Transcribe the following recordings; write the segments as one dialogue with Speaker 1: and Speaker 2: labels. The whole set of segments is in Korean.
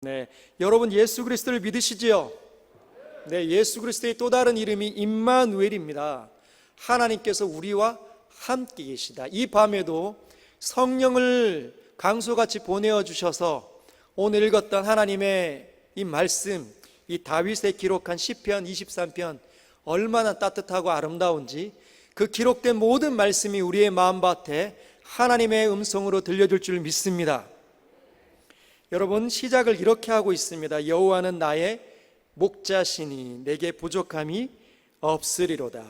Speaker 1: 네, 여러분 예수 그리스도를 믿으시지요? 네, 예수 그리스도의 또 다른 이름이 임마누엘입니다. 하나님께서 우리와 함께 계시다. 이 밤에도 성령을 강소같이 보내어 주셔서 오늘 읽었던 하나님의 이 말씀, 이 다윗의 기록한 시편 23편 얼마나 따뜻하고 아름다운지 그 기록된 모든 말씀이 우리의 마음밭에 하나님의 음성으로 들려줄 줄 믿습니다. 여러분, 시작을 이렇게 하고 있습니다. 여호와는 나의 목자시니 내게 부족함이 없으리로다.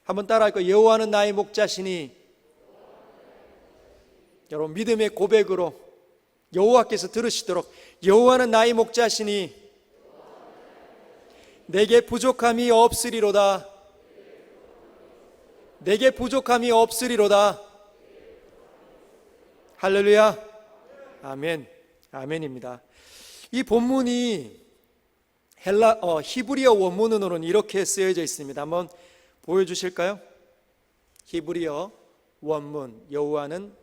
Speaker 1: 한번 따라할까요? 여호와는 나의 목자시니. 여러분, 믿음의 고백으로 여호와께서 들으시도록, 여호와는 나의 목자시니 내게 부족함이 없으리로다. 내게 부족함이 없으리로다. 할렐루야. 아멘. 아멘입니다. 이 본문이 히브리어 원문으로는 이렇게 쓰여져 있습니다. 한번 보여주실까요? 히브리어 원문, 여호와는,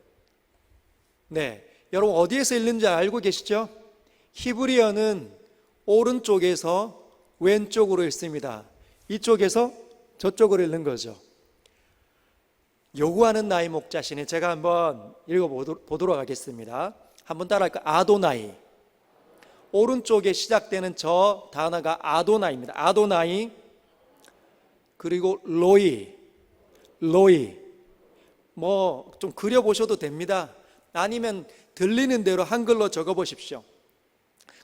Speaker 1: 네, 여러분 어디에서 읽는지 알고 계시죠? 히브리어는 오른쪽에서 왼쪽으로 읽습니다. 이쪽에서 저쪽으로 읽는 거죠. 여호와는 나의 목자시니, 제가 한번 읽어보도록 하겠습니다. 한번 따라할까요? 아도나이. 오른쪽에 시작되는 저 단어가 아도나이입니다. 아도나이. 그리고 로이. 뭐 좀 그려보셔도 됩니다. 아니면 들리는 대로 한글로 적어보십시오.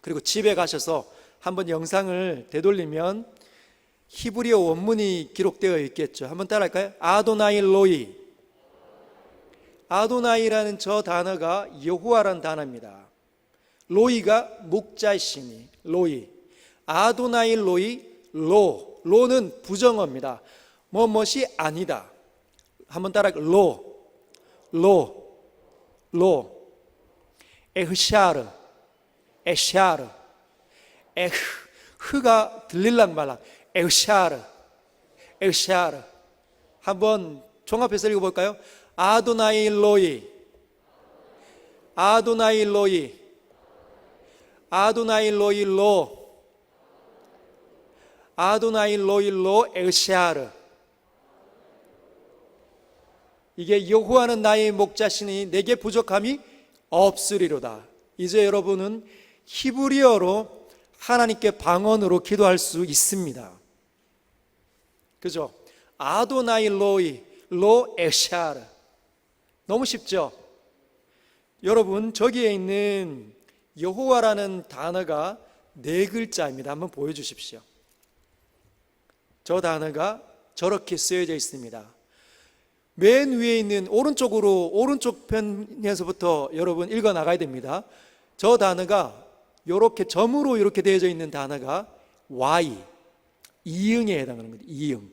Speaker 1: 그리고 집에 가셔서 한번 영상을 되돌리면 히브리어 원문이 기록되어 있겠죠. 한번 따라할까요? 아도나이 로이. 아도나이라는 저 단어가 여호와라는 단어입니다. 로이가 목자시니, 로이. 아도나이 로이, 로는 부정어입니다. 뭐뭇이 아니다. 한번 따라할까요? 에흐샤르, 흐가 들릴랑 말랑, 에흐샤르. 한번 종합해서 읽어볼까요? 아도나이 로이, 아도나이 로이, 아도나이 로이 로, 아도나이 로이 로 에르샤르. 이게 여호와는 나의 목자시니 내게 부족함이 없으리로다. 이제 여러분은 히브리어로 하나님께 방언으로 기도할 수 있습니다. 그죠? 아도나이 로이 로 에르샤르. 너무 쉽죠? 여러분, 저기에 있는 여호와라는 단어가 4글자입니다. 한번 보여주십시오. 저 단어가 저렇게 쓰여져 있습니다. 맨 위에 있는 오른쪽 편에서부터 여러분 읽어 나가야 됩니다. 저 단어가 이렇게 점으로 이렇게 되어져 있는 단어가 Y, 이응에 해당하는 겁니다. 이응.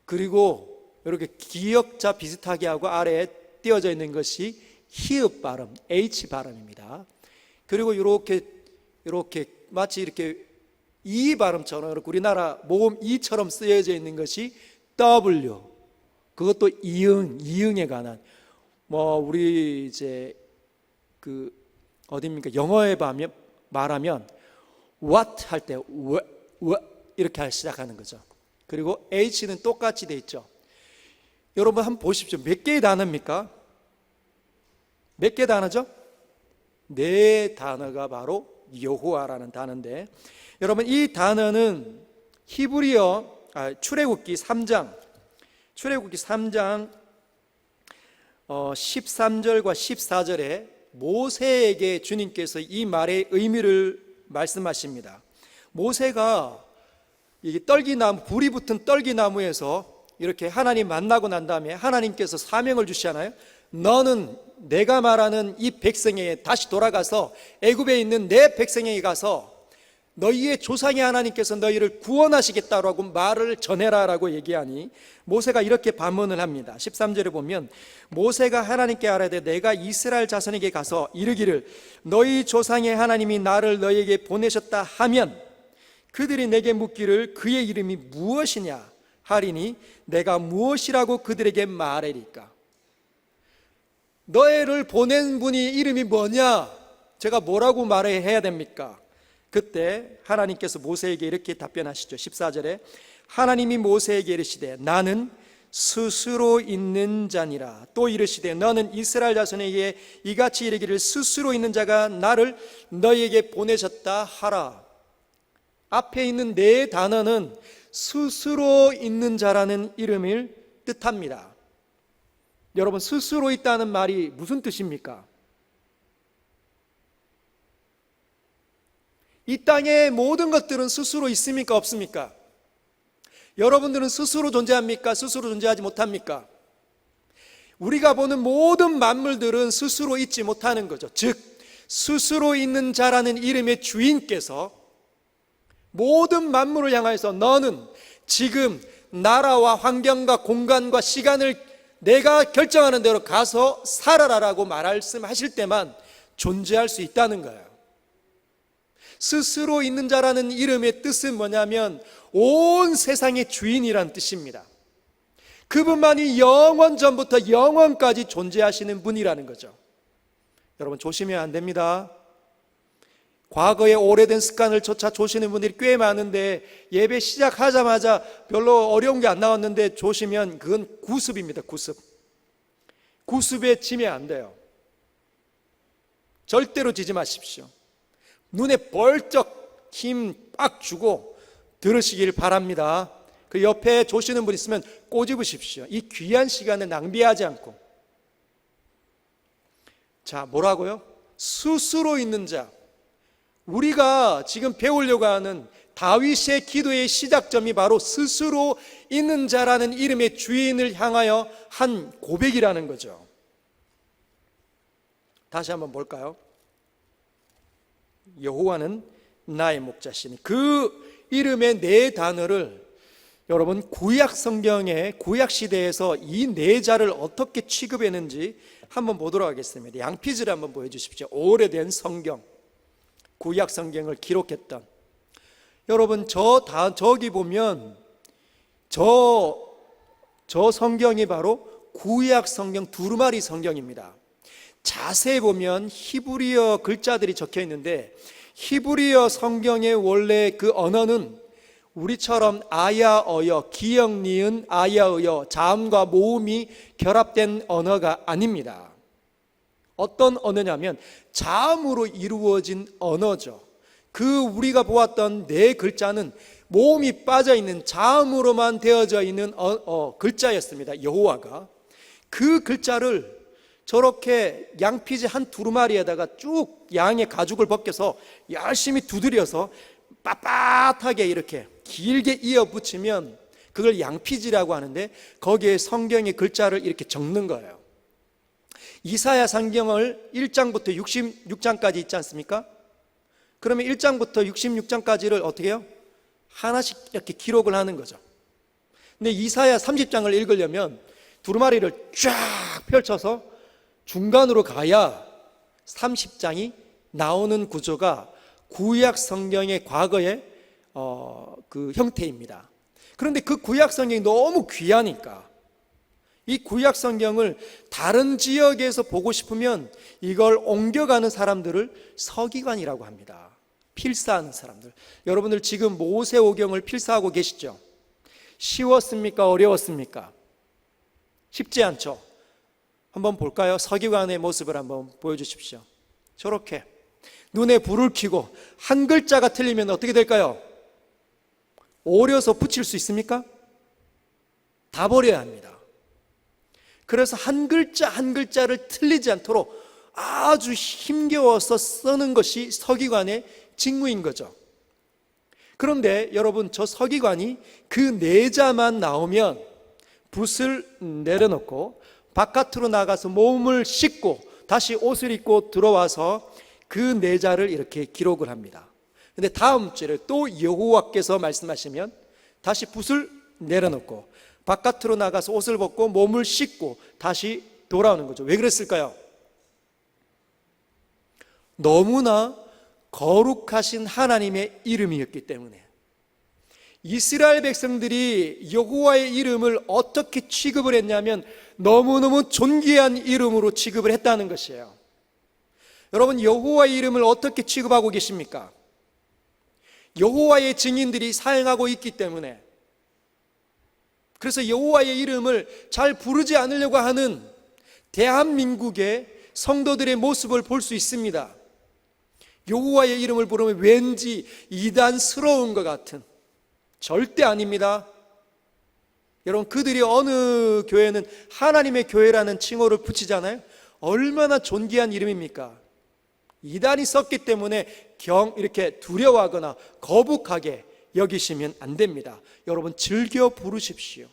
Speaker 1: 그리고 이렇게 기역자 비슷하게 하고 아래에 띄어져 있는 것이 히읗 발음, H 발음입니다. 그리고 이렇게 마치 이렇게 이 발음처럼 이렇게 우리나라 모음 이처럼 쓰여져 있는 것이 W. 그것도 이응에 관한, 뭐 우리 이제 그 어디입니까? 영어에 말하면 what 할 때 이렇게 시작하는 거죠. 그리고 H는 똑같이 돼 있죠. 여러분 한번 보십시오. 몇 개의 단어입니까? 몇 개 단어죠? 4 단어가 바로 여호와라는 단어인데, 여러분 이 단어는 히브리어 출애굽기 3장 13절과 14절에 모세에게 주님께서 이 말의 의미를 말씀하십니다. 모세가 이 떨기나무, 불이 붙은 떨기나무에서 이렇게 하나님 만나고 난 다음에 하나님께서 사명을 주시잖아요. 너는 내가 말하는 이 백성에게 다시 돌아가서 애굽에 있는 내 백성에게 가서 너희의 조상의 하나님께서 너희를 구원하시겠다라고 말을 전해라라고 얘기하니 모세가 이렇게 반문을 합니다. 13절에 보면 모세가 하나님께 아뢰되 내가 이스라엘 자손에게 가서 이르기를 너희 조상의 하나님이 나를 너희에게 보내셨다 하면 그들이 내게 묻기를 그의 이름이 무엇이냐 하리니 내가 무엇이라고 그들에게 말하리까? 너희를 보낸 분이 이름이 뭐냐? 제가 뭐라고 말해야 됩니까? 그때 하나님께서 모세에게 이렇게 답변하시죠. 14절에 하나님이 모세에게 이르시되 나는 스스로 있는 자니라. 또 이르시되 너는 이스라엘 자손에게 이같이 이르기를 스스로 있는 자가 나를 너희에게 보내셨다 하라. 앞에 있는 네 단어는 스스로 있는 자라는 이름을 뜻합니다. 여러분, 스스로 있다는 말이 무슨 뜻입니까? 이 땅의 모든 것들은 스스로 있습니까? 없습니까? 여러분들은 스스로 존재합니까? 스스로 존재하지 못합니까? 우리가 보는 모든 만물들은 스스로 있지 못하는 거죠. 즉, 스스로 있는 자라는 이름의 주인께서 모든 만물을 향해서 너는 지금 나라와 환경과 공간과 시간을 내가 결정하는 대로 가서 살아라라고 말씀하실 때만 존재할 수 있다는 거예요. 스스로 있는 자라는 이름의 뜻은 뭐냐면 온 세상의 주인이란 뜻입니다. 그분만이 영원 전부터 영원까지 존재하시는 분이라는 거죠. 여러분, 조심해야 안 됩니다. 과거의 오래된 습관을 쫓아 조시는 분들이 꽤 많은데 예배 시작하자마자 별로 어려운 게 안 나왔는데 조시면 그건 구습입니다. 구습에 지면 안 돼요. 절대로 지지 마십시오. 눈에 벌쩍 힘 빡 주고 들으시길 바랍니다. 그 옆에 조시는 분 있으면 꼬집으십시오. 이 귀한 시간을 낭비하지 않고. 자, 뭐라고요? 스스로 있는 자. 우리가 지금 배우려고 하는 다윗의 기도의 시작점이 바로 스스로 있는 자라는 이름의 주인을 향하여 한 고백이라는 거죠. 다시 한번 볼까요? 여호와는 나의 목자시니. 그 이름의 네 단어를 여러분 구약 성경의 구약 시대에서 이 네 자를 어떻게 취급했는지 한번 보도록 하겠습니다. 양피지를 한번 보여주십시오. 오래된 성경, 구약 성경을 기록했던, 여러분 저기 보면 저 성경이 바로 구약 성경 두루마리 성경입니다. 자세히 보면 히브리어 글자들이 적혀 있는데 히브리어 성경의 원래 그 언어는 우리처럼 아야어여, 기역, 니은, 아야어여, 자음과 모음이 결합된 언어가 아닙니다. 어떤 언어냐면 자음으로 이루어진 언어죠. 그 우리가 보았던 네 글자는 모음이 빠져있는 자음으로만 되어져 있는 글자였습니다. 여호와가 그 글자를 저렇게 양피지 한 두루마리에다가 쭉 양의 가죽을 벗겨서 열심히 두드려서 빳빳하게 이렇게 길게 이어 붙이면 그걸 양피지라고 하는데 거기에 성경의 글자를 이렇게 적는 거예요. 이사야 성경을 1장부터 66장까지 있지 않습니까? 그러면 1장부터 66장까지를 어떻게 해요? 하나씩 이렇게 기록을 하는 거죠. 근데 이사야 30장을 읽으려면 두루마리를 쫙 펼쳐서 중간으로 가야 30장이 나오는 구조가 구약 성경의 과거의 그 형태입니다. 그런데 그 구약 성경이 너무 귀하니까 이 구약 성경을 다른 지역에서 보고 싶으면 이걸 옮겨가는 사람들을 서기관이라고 합니다. 필사하는 사람들. 여러분들 지금 모세오경을 필사하고 계시죠? 쉬웠습니까? 어려웠습니까? 쉽지 않죠? 한번 볼까요? 서기관의 모습을 한번 보여주십시오. 저렇게 눈에 불을 켜고 한 글자가 틀리면 어떻게 될까요? 오려서 붙일 수 있습니까? 다 버려야 합니다. 그래서 한 글자 한 글자를 틀리지 않도록 아주 힘겨워서 쓰는 것이 서기관의 직무인 거죠. 그런데 여러분, 저 서기관이 그 네 자만 나오면 붓을 내려놓고 바깥으로 나가서 몸을 씻고 다시 옷을 입고 들어와서 그 네 자를 이렇게 기록을 합니다. 근데 다음 주에 또 여호와께서 말씀하시면 다시 붓을 내려놓고 바깥으로 나가서 옷을 벗고 몸을 씻고 다시 돌아오는 거죠. 왜 그랬을까요? 너무나 거룩하신 하나님의 이름이었기 때문에. 이스라엘 백성들이 여호와의 이름을 어떻게 취급을 했냐면 너무너무 존귀한 이름으로 취급을 했다는 것이에요. 여러분, 여호와의 이름을 어떻게 취급하고 계십니까? 여호와의 증인들이 사용하고 있기 때문에, 그래서 여호와의 이름을 잘 부르지 않으려고 하는 대한민국의 성도들의 모습을 볼 수 있습니다. 여호와의 이름을 부르면 왠지 이단스러운 것 같은, 절대 아닙니다. 여러분, 그들이 어느 교회는 하나님의 교회라는 칭호를 붙이잖아요. 얼마나 존귀한 이름입니까? 이단이 썼기 때문에 이렇게 두려워하거나 거북하게 여기시면 안 됩니다. 여러분, 즐겨 부르십시오.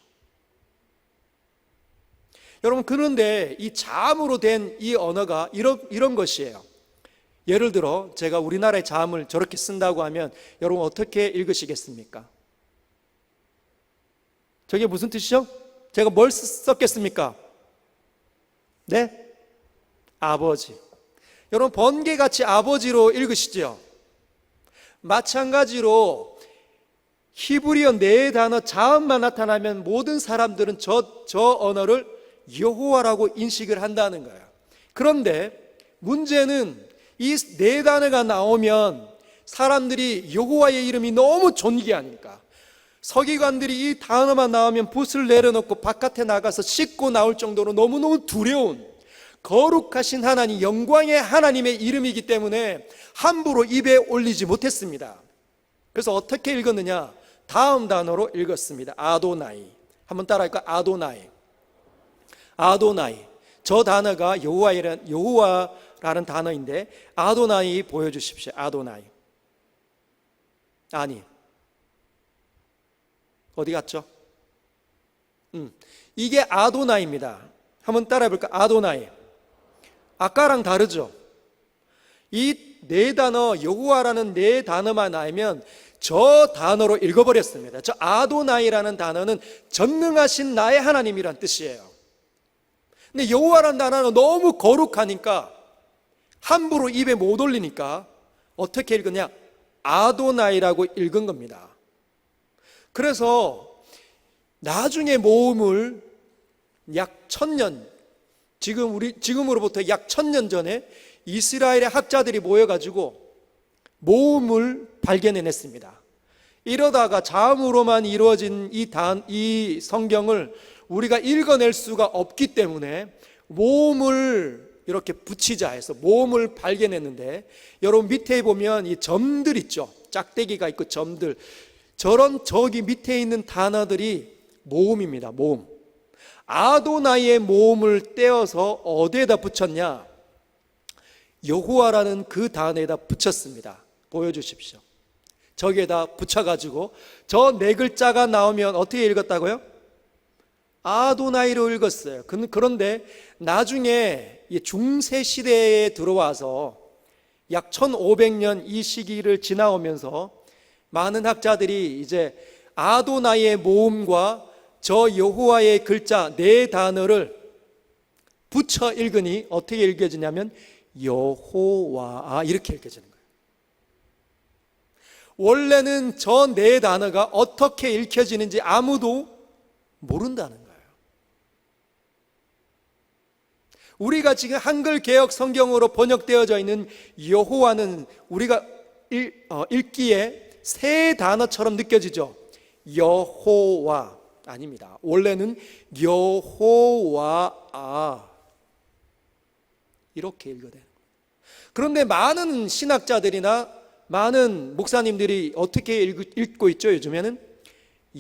Speaker 1: 여러분, 그런데 이 자음으로 된 이 언어가 이런 것이에요. 예를 들어 제가 우리나라의 자음을 저렇게 쓴다고 하면 여러분 어떻게 읽으시겠습니까? 저게 무슨 뜻이죠? 제가 뭘 썼겠습니까? 네? 아버지. 여러분, 번개같이 아버지로 읽으시죠? 마찬가지로 히브리어 네 단어 자음만 나타나면 모든 사람들은 저 언어를 여호와라고 인식을 한다는 거예요. 그런데 문제는 이 네 단어가 나오면 사람들이 여호와의 이름이 너무 존귀하니까 서기관들이 이 단어만 나오면 붓을 내려놓고 바깥에 나가서 씻고 나올 정도로 너무너무 두려운 거룩하신 하나님, 영광의 하나님의 이름이기 때문에 함부로 입에 올리지 못했습니다. 그래서 어떻게 읽었느냐? 다음 단어로 읽었습니다. 아도나이. 한번 따라할까? 아도나이. 아도나이. 저 단어가 여호와라는 단어인데 아도나이 보여주십시오. 아도나이. 아니, 어디 갔죠? 이게 아도나이입니다. 한번 따라해볼까? 아도나이. 아까랑 다르죠? 이 네 단어, 여호와라는 네 단어만 나오면 저 단어로 읽어버렸습니다. 저 아도나이라는 단어는 전능하신 나의 하나님이란 뜻이에요. 근데 여호와라는 단어는 너무 거룩하니까 함부로 입에 못 올리니까 어떻게 읽느냐? 아도나이라고 읽은 겁니다. 그래서 나중에 모음을 약 1000년, 지금으로부터 약 1000년 전에 이스라엘의 학자들이 모여가지고 모음을 발견해냈습니다. 이러다가 자음으로만 이루어진 이 성경을 우리가 읽어낼 수가 없기 때문에 모음을 이렇게 붙이자 해서 모음을 발견했는데, 여러분 밑에 보면 이 점들 있죠? 짝대기가 있고 점들, 저기 밑에 있는 단어들이 모음입니다. 모음. 아도나이의 모음을 떼어서 어디에다 붙였냐? 여호와라는 그 단어에다 붙였습니다. 보여주십시오. 저기에다 붙여가지고 저 네 글자가 나오면 어떻게 읽었다고요? 아도나이로 읽었어요. 그런데 나중에 중세 시대에 들어와서 약 1500년 이 시기를 지나오면서 많은 학자들이 이제 아도나이의 모음과 저 여호와의 글자 네 단어를 붙여 읽으니 어떻게 읽혀지냐면 여호와, 이렇게 읽혀지는 거예요. 원래는 저 네 단어가 어떻게 읽혀지는지 아무도 모른다는 거예요. 우리가 지금 한글 개역 성경으로 번역되어져 있는 여호와는 우리가 읽기에 세 단어처럼 느껴지죠. 여호와 아닙니다. 원래는 여호와 이렇게 읽어야 돼요. 그런데 많은 신학자들이나 많은 목사님들이 어떻게 읽고 있죠? 요즘에는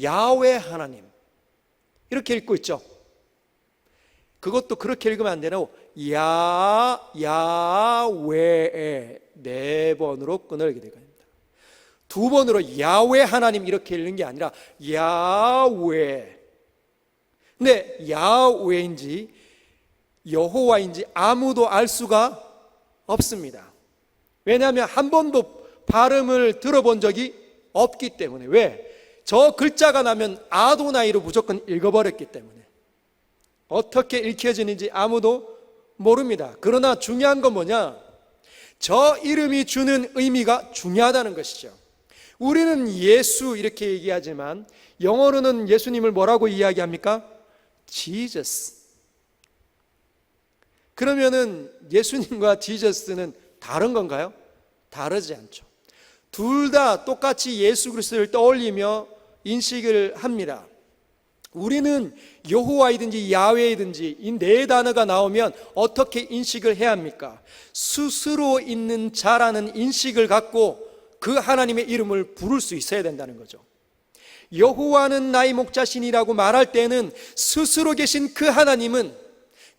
Speaker 1: 야훼 하나님 이렇게 읽고 있죠. 그것도 그렇게 읽으면 안 되고 야훼에 네 번으로 끊어야 됩니다. 두 번으로 야훼 하나님 이렇게 읽는 게 아니라 야훼. 근데 야훼인지 여호와인지 아무도 알 수가 없습니다. 왜냐하면 한 번도 발음을 들어본 적이 없기 때문에. 왜? 저 글자가 나면 아도나이로 무조건 읽어버렸기 때문에 어떻게 읽혀지는지 아무도 모릅니다. 그러나 중요한 건 뭐냐? 저 이름이 주는 의미가 중요하다는 것이죠. 우리는 예수 이렇게 얘기하지만 영어로는 예수님을 뭐라고 이야기합니까? Jesus. 그러면은 예수님과 지저스는 다른 건가요? 다르지 않죠. 둘 다 똑같이 예수 그리스도를 떠올리며 인식을 합니다. 우리는 여호와이든지 야훼이든지 이 네 단어가 나오면 어떻게 인식을 해야 합니까? 스스로 있는 자라는 인식을 갖고 그 하나님의 이름을 부를 수 있어야 된다는 거죠. 여호와는 나의 목자시니라고 말할 때는 스스로 계신 그 하나님은,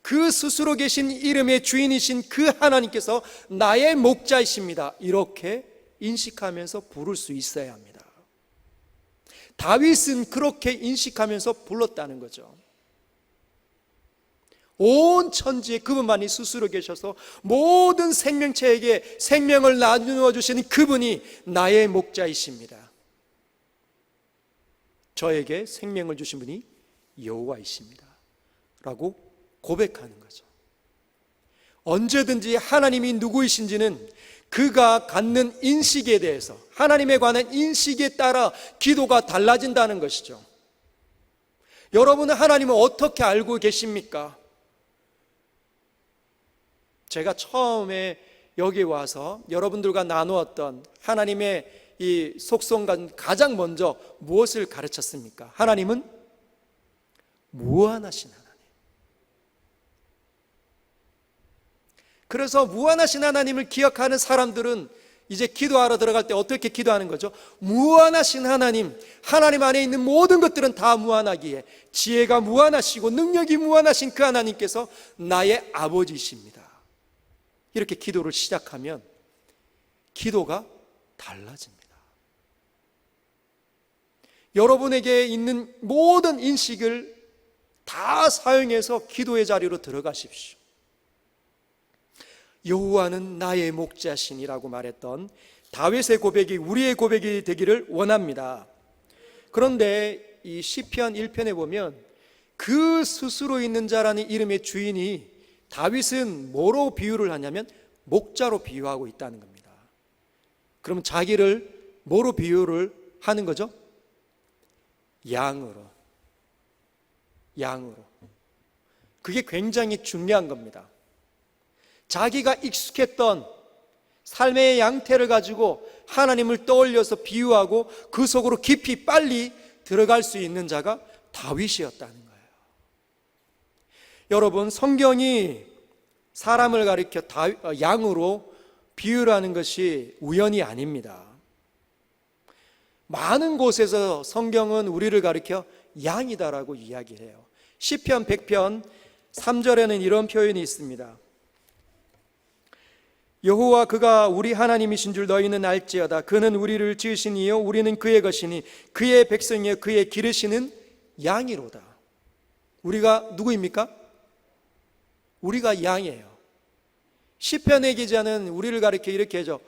Speaker 1: 그 스스로 계신 이름의 주인이신 그 하나님께서 나의 목자이십니다, 이렇게 인식하면서 부를 수 있어야 합니다. 다윗은 그렇게 인식하면서 불렀다는 거죠. 온 천지에 그분만이 스스로 계셔서 모든 생명체에게 생명을 나누어 주시는 그분이 나의 목자이십니다. 저에게 생명을 주신 분이 여호와이십니다 라고 고백하는 거죠. 언제든지 하나님이 누구이신지는 그가 갖는 인식에 대해서, 하나님에 관한 인식에 따라 기도가 달라진다는 것이죠. 여러분은 하나님을 어떻게 알고 계십니까? 제가 처음에 여기 와서 여러분들과 나누었던 하나님의 이 속성과 가장 먼저 무엇을 가르쳤습니까? 하나님은 무한하신 하나님. 그래서 무한하신 하나님을 기억하는 사람들은 이제 기도하러 들어갈 때 어떻게 기도하는 거죠? 무한하신 하나님, 하나님 안에 있는 모든 것들은 다 무한하기에 지혜가 무한하시고 능력이 무한하신 그 하나님께서 나의 아버지이십니다. 이렇게 기도를 시작하면 기도가 달라집니다. 여러분에게 있는 모든 인식을 다 사용해서 기도의 자리로 들어가십시오. 여호와는 나의 목자시니라고 말했던 다윗의 고백이 우리의 고백이 되기를 원합니다. 그런데 이 시편 1편에 보면 그 스스로 있는 자라는 이름의 주인이 다윗은 뭐로 비유를 하냐면 목자로 비유하고 있다는 겁니다. 그러면 자기를 뭐로 비유를 하는 거죠? 양으로. 그게 굉장히 중요한 겁니다. 자기가 익숙했던 삶의 양태를 가지고 하나님을 떠올려서 비유하고 그 속으로 깊이 빨리 들어갈 수 있는 자가 다윗이었다는 거예요. 여러분, 성경이 사람을 가리켜 양으로 비유를 하는 것이 우연이 아닙니다. 많은 곳에서 성경은 우리를 가리켜 양이다라고 이야기해요. 시편 100편 3절에는 이런 표현이 있습니다. 여호와 그가 우리 하나님이신 줄 너희는 알지어다. 그는 우리를 지으신 이요 우리는 그의 것이니 그의 백성이요 그의 기르시는 양이로다. 우리가 누구입니까? 우리가 양이에요. 시편의 기자는 우리를 가리켜 이렇게 하죠.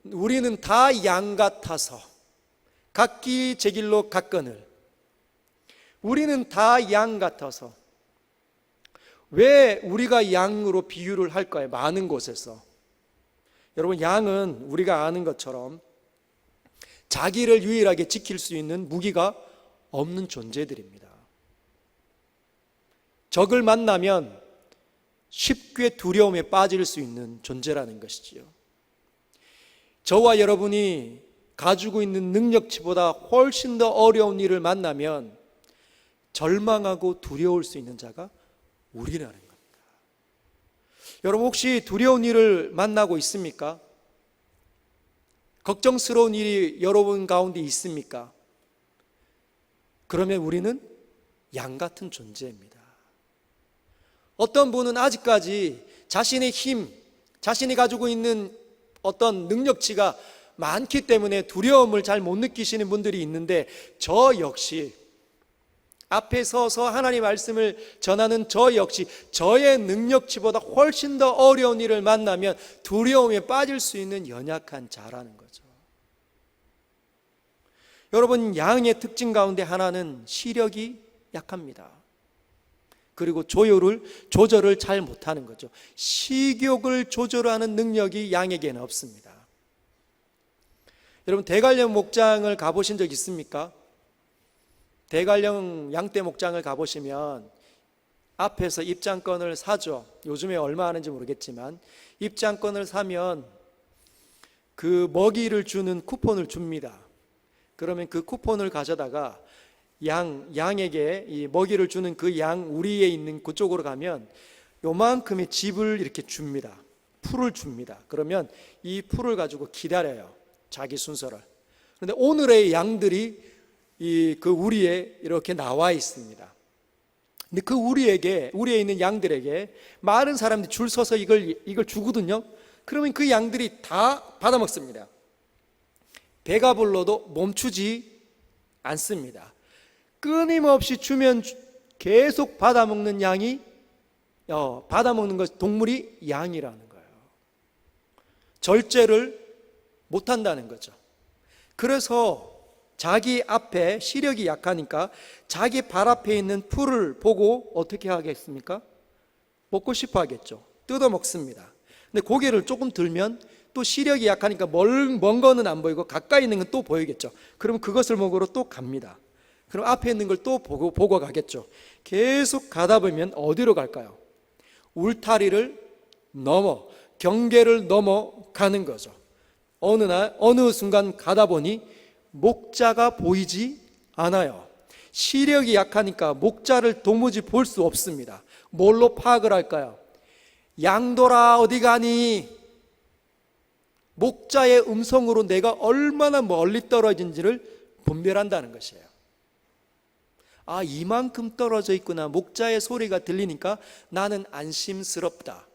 Speaker 1: 우리는 다 양 같아서 각기 제 길로 갔거늘. 우리는 다 양 같아서. 왜 우리가 양으로 비유를 할까요? 많은 곳에서. 여러분, 양은 우리가 아는 것처럼 자기를 유일하게 지킬 수 있는 무기가 없는 존재들입니다. 적을 만나면 쉽게 두려움에 빠질 수 있는 존재라는 것이지요. 저와 여러분이 가지고 있는 능력치보다 훨씬 더 어려운 일을 만나면 절망하고 두려울 수 있는 자가 우리라는 겁니다. 여러분, 혹시 두려운 일을 만나고 있습니까? 걱정스러운 일이 여러분 가운데 있습니까? 그러면 우리는 양 같은 존재입니다. 어떤 분은 아직까지 자신의 힘, 자신이 가지고 있는 어떤 능력치가 많기 때문에 두려움을 잘 못 느끼시는 분들이 있는데, 저 역시 앞에 서서 하나님 말씀을 전하는 저 역시 저의 능력치보다 훨씬 더 어려운 일을 만나면 두려움에 빠질 수 있는 연약한 자라는 거죠. 여러분, 양의 특징 가운데 하나는 시력이 약합니다. 그리고 조절을 잘 못하는 거죠. 식욕을 조절하는 능력이 양에게는 없습니다. 여러분, 대관령 목장을 가보신 적 있습니까? 대관령 양떼 목장을 가보시면 앞에서 입장권을 사죠. 요즘에 얼마 하는지 모르겠지만 입장권을 사면 그 먹이를 주는 쿠폰을 줍니다. 그러면 그 쿠폰을 가져다가 양에게 이 먹이를 주는 그 양 우리에 있는 그쪽으로 가면 요만큼의 집을 이렇게 줍니다. 풀을 줍니다. 그러면 이 풀을 가지고 기다려요. 자기 순서를. 그런데 오늘의 양들이 그 우리에 이렇게 나와 있습니다. 근데 그 우리에 있는 양들에게 많은 사람들이 줄 서서 이걸 주거든요. 그러면 그 양들이 다 받아 먹습니다. 배가 불러도 멈추지 않습니다. 끊임없이 주면 계속 받아 먹는 동물이 양이라는 거예요. 절제를 못 한다는 거죠. 그래서 자기 앞에 시력이 약하니까 자기 발 앞에 있는 풀을 보고 어떻게 하겠습니까? 먹고 싶어 하겠죠. 뜯어 먹습니다. 근데 고개를 조금 들면 또 시력이 약하니까 먼 거는 안 보이고 가까이 있는 건 또 보이겠죠. 그러면 그것을 먹으러 또 갑니다. 그럼 앞에 있는 걸 또 보고 가겠죠. 계속 가다 보면 어디로 갈까요? 울타리를 넘어, 경계를 넘어가는 거죠. 어느 순간 가다 보니 목자가 보이지 않아요. 시력이 약하니까 목자를 도무지 볼 수 없습니다. 뭘로 파악을 할까요? 양돌아 어디 가니? 목자의 음성으로 내가 얼마나 멀리 떨어진지를 분별한다는 것이에요. 아, 이만큼 떨어져 있구나. 목자의 소리가 들리니까 나는 안심스럽다.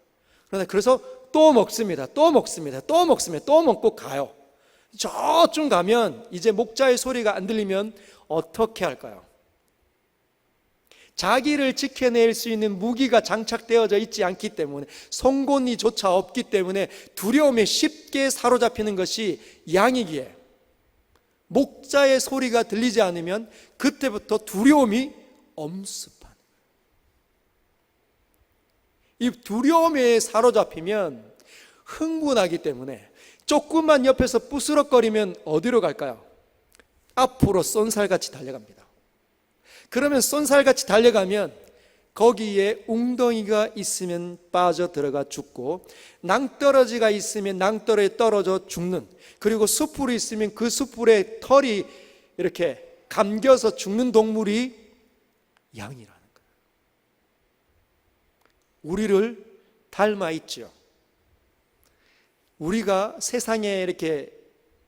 Speaker 1: 그래서 또 먹습니다. 또 먹고 가요. 저쯤 가면 이제 목자의 소리가 안 들리면 어떻게 할까요? 자기를 지켜낼 수 있는 무기가 장착되어져 있지 않기 때문에, 송곳니조차 없기 때문에 두려움에 쉽게 사로잡히는 것이 양이기에, 목자의 소리가 들리지 않으면 그때부터 두려움이 엄습하는 거예요. 이 두려움에 사로잡히면 흥분하기 때문에 조금만 옆에서 부스럭거리면 어디로 갈까요? 앞으로 쏜살같이 달려갑니다. 그러면 쏜살같이 달려가면 거기에 웅덩이가 있으면 빠져 들어가 죽고, 낭떠러지가 있으면 낭떠러지에 떨어져 죽는, 그리고 숯불이 있으면 그 숯불에 털이 이렇게 감겨서 죽는 동물이 양이라는 거예요. 우리를 닮아 있죠. 우리가 세상에 이렇게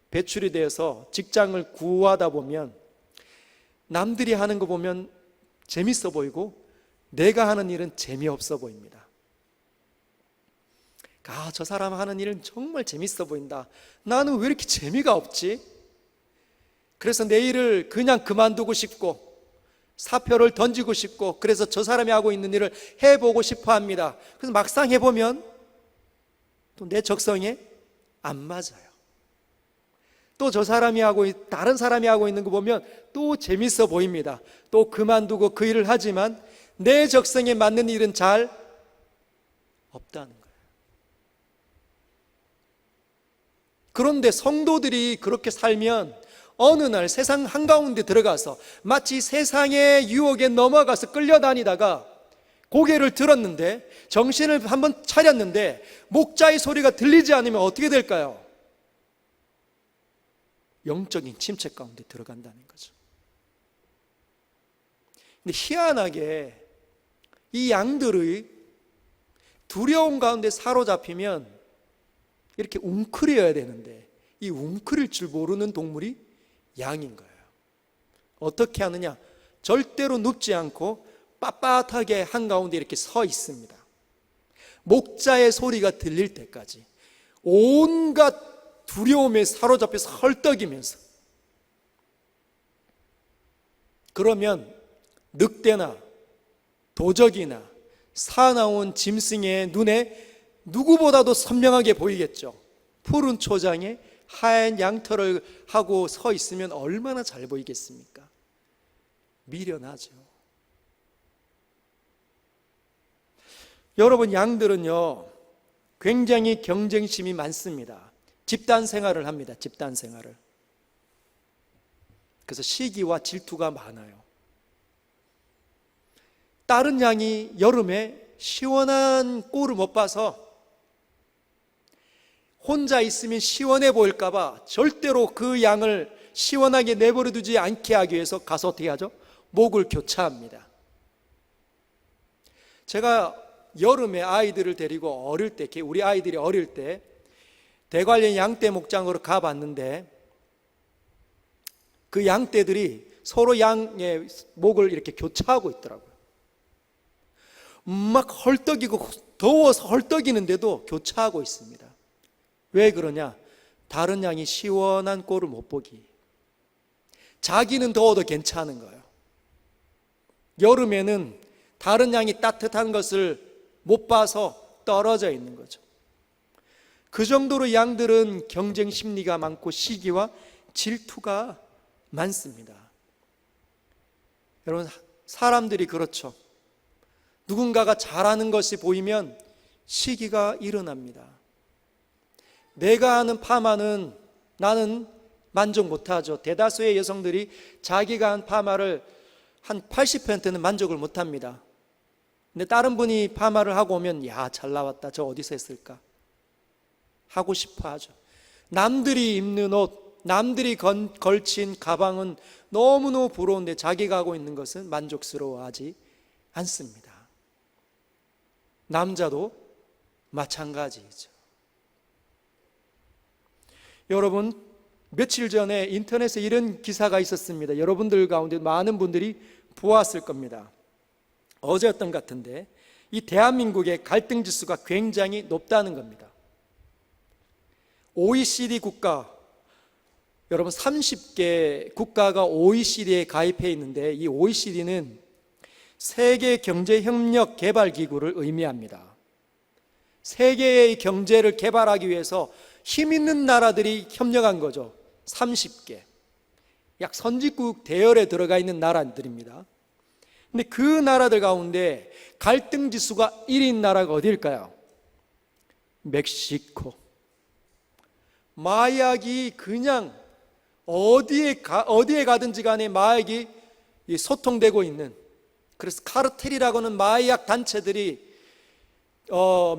Speaker 1: 배출이 되어서 직장을 구하다 보면 남들이 하는 거 보면 재밌어 보이고 내가 하는 일은 재미없어 보입니다. 아, 저 사람 하는 일은 정말 재밌어 보인다. 나는 왜 이렇게 재미가 없지? 그래서 내 일을 그냥 그만두고 싶고 사표를 던지고 싶고, 그래서 저 사람이 하고 있는 일을 해보고 싶어 합니다. 그래서 막상 해보면 또 내 적성에 안 맞아요. 또 저 사람이 다른 사람이 하고 있는 거 보면 또 재밌어 보입니다. 또 그만두고 그 일을 하지만 내 적성에 맞는 일은 잘 없다는 거예요. 그런데 성도들이 그렇게 살면 어느 날 세상 한가운데 들어가서 마치 세상의 유혹에 넘어가서 끌려다니다가 고개를 들었는데, 정신을 한번 차렸는데 목자의 소리가 들리지 않으면 어떻게 될까요? 영적인 침체 가운데 들어간다는 거죠. 근데 희한하게 이 양들의 두려움 가운데 사로잡히면 이렇게 웅크려야 되는데 이 웅크릴 줄 모르는 동물이 양인 거예요. 어떻게 하느냐? 절대로 눕지 않고 빳빳하게 한가운데 이렇게 서 있습니다. 목자의 소리가 들릴 때까지 온갖 두려움에 사로잡혀서 헐떡이면서. 그러면 늑대나 도적이나 사나운 짐승의 눈에 누구보다도 선명하게 보이겠죠. 푸른 초장에 하얀 양털을 하고 서 있으면 얼마나 잘 보이겠습니까? 미련하죠. 여러분, 양들은요 굉장히 경쟁심이 많습니다. 집단 생활을 합니다. 집단 생활을. 그래서 시기와 질투가 많아요. 다른 양이 여름에 시원한 꿀을 못 봐서 혼자 있으면 시원해 보일까봐 절대로 그 양을 시원하게 내버려 두지 않게 하기 위해서 가서 어떻게 하죠? 목을 교차합니다. 제가 여름에 아이들을 데리고 어릴 때, 우리 아이들이 어릴 때 대관령 양떼 목장으로 가봤는데 그 양떼들이 서로 양의 목을 이렇게 교차하고 있더라고요. 막 헐떡이고 더워서 헐떡이는데도 교차하고 있습니다. 왜 그러냐? 다른 양이 시원한 꼴을 못 보기. 자기는 더워도 괜찮은 거예요. 여름에는 다른 양이 따뜻한 것을 못 봐서 떨어져 있는 거죠. 그 정도로 양들은 경쟁 심리가 많고 시기와 질투가 많습니다. 여러분, 사람들이 그렇죠. 누군가가 잘하는 것이 보이면 시기가 일어납니다. 내가 하는 파마는 나는 만족 못하죠. 대다수의 여성들이 자기가 한 파마를 한 80%는 만족을 못합니다. 근데 다른 분이 파마를 하고 오면 야, 잘 나왔다. 저 어디서 했을까? 하고 싶어 하죠. 남들이 입는 옷, 남들이 걸친 가방은 너무너무 부러운데 자기가 하고 있는 것은 만족스러워하지 않습니다. 남자도 마찬가지이죠. 여러분, 며칠 전에 인터넷에 이런 기사가 있었습니다. 여러분들 가운데 많은 분들이 보았을 겁니다. 어제였던 것 같은데 이 대한민국의 갈등 지수가 굉장히 높다는 겁니다. OECD 국가, 여러분 30개 국가가 OECD에 가입해 있는데 이 OECD는 세계 경제 협력 개발 기구를 의미합니다. 세계의 경제를 개발하기 위해서 힘 있는 나라들이 협력한 거죠. 30개. 약 선진국 대열에 들어가 있는 나라들입니다. 근데 그 나라들 가운데 갈등 지수가 1인 나라가 어디일까요? 멕시코. 마약이 그냥 어디에 가든지 간에 마약이 소통되고 있는, 그래서 카르텔이라고 하는 마약 단체들이